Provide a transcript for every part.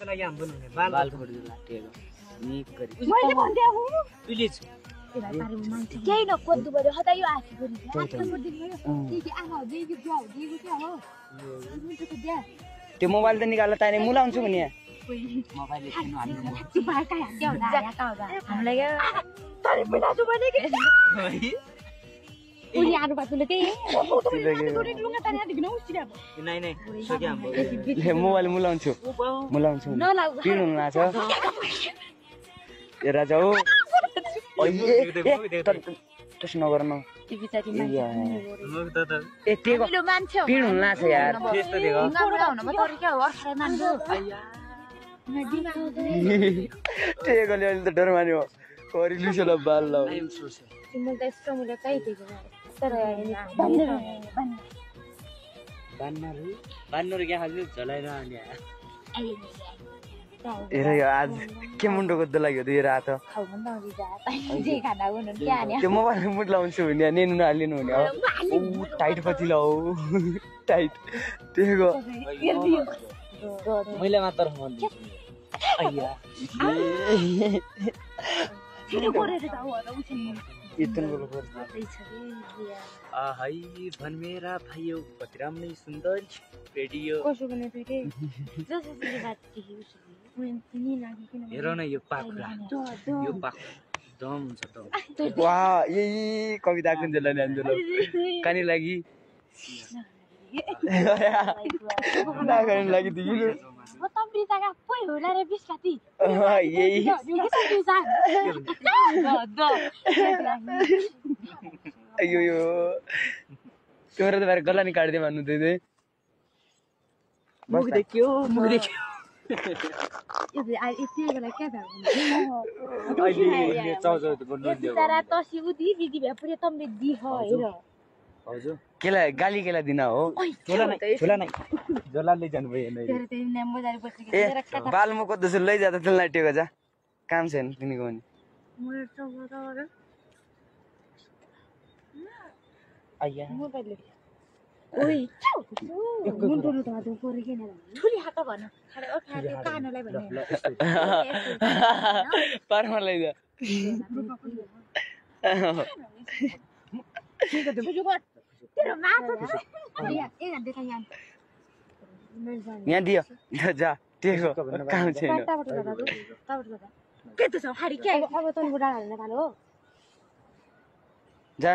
त्यसको लागि हाम्रो हुने बाल फोड्नु लाटेको नि गरी मैले भन्दै हु प्लिज केही न कोद्दु पर्यो हताइ यो आफै गरी आफै गर्दिनु पर्यो के आमा दिएको क्या हो दिएको क्या हो मुटुको द्या त्यो मोबाइल त निकाल्न ताने मुलाउँछु नि यहाँ मोबाइल किन हाल्नु बाका हान्दै होला याका होला हामीलाई तारे बिना छु भने के उनी आरो बाटुले के गरे लुगा ताने आदि बिना उसिरा नै नै सके हाम्रो ले मोबाइल मुलाउँछु पिन हुन लाग्छ ए राजा हो त्यसो नगर्न ती बिचारी मान्छे ए टेको मान्छे पिन हुन लाग्छ यार त्यस्तो देखो नगुडा हुन म तोरी के अर्खै मान्छु टेकोले अहिले त डर मान्यो करि लुसेला बाल लाउ आई एम सो सरी तिम्रो त यस्तो मुले कहि दिएको तर बन्ने बान्नर के हाल्नु झलाएर अनि हेर यो आज के मुन्डो कोद्दो लाग्यो त यो रात खाउ भन्दा अघि जा जे खाना हुनु के हाने त्यो मोबाइल मुट लाउँछु भने नेनु नहालिनु हुने हो टाइट पछि लाउ टाइट टेको मैले मात्र मन अय्या छिटो गरेर जाऊ होला उछिन इतन बोलो कर हाय भन मेरा भाइयो कति राम्रै सुन्दर रेडियो कसो गर्ने थियो के जसरी बात थियो उसरी नि लागि किन हेर न यो पाखुरा यो पाखुरा दम हुन्छ दम वाह यही कविता कुञ्जला न्यान्जलो कानी लागि नागन लागि दिनु म तम्बी जग्गा पोइ होला रे बिस्काती यही अयो यो तोरा त बारे गला नि काट्दै भन्नु दिँदै मुख देखियो यो यति बेला के भयो अहिले चाउचाउ गर्नु दियो तारा तसी उदी दिदी भए पुरै तम्बी दि हेर हजुर केलाई गाली केलाई दिन हो छोला नै जलाले जानु भयो नै तेरे ते नेम बजारे बस्छ ए बाल म कोद्दछु लैजा त त्यसलाई टेको जा काम छैन तिनीको पनि मोर त मोर आइया मोबाइल ओइ मुन्टुनु त त्यो पोरे किन ठुली हात भन खाले ओ खाले कानलाई भन्ने पारमा लैजा ठीक है तेरो माछा ए देखा यहाँ यहाँ दियो जा टेको काम छैन के त छ हाडी के अब तन बुढा हाल्न थाल्यो हो जा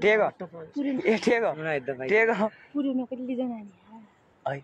टेको ए टेको टेको पुरिनु कति लिजन आनी ai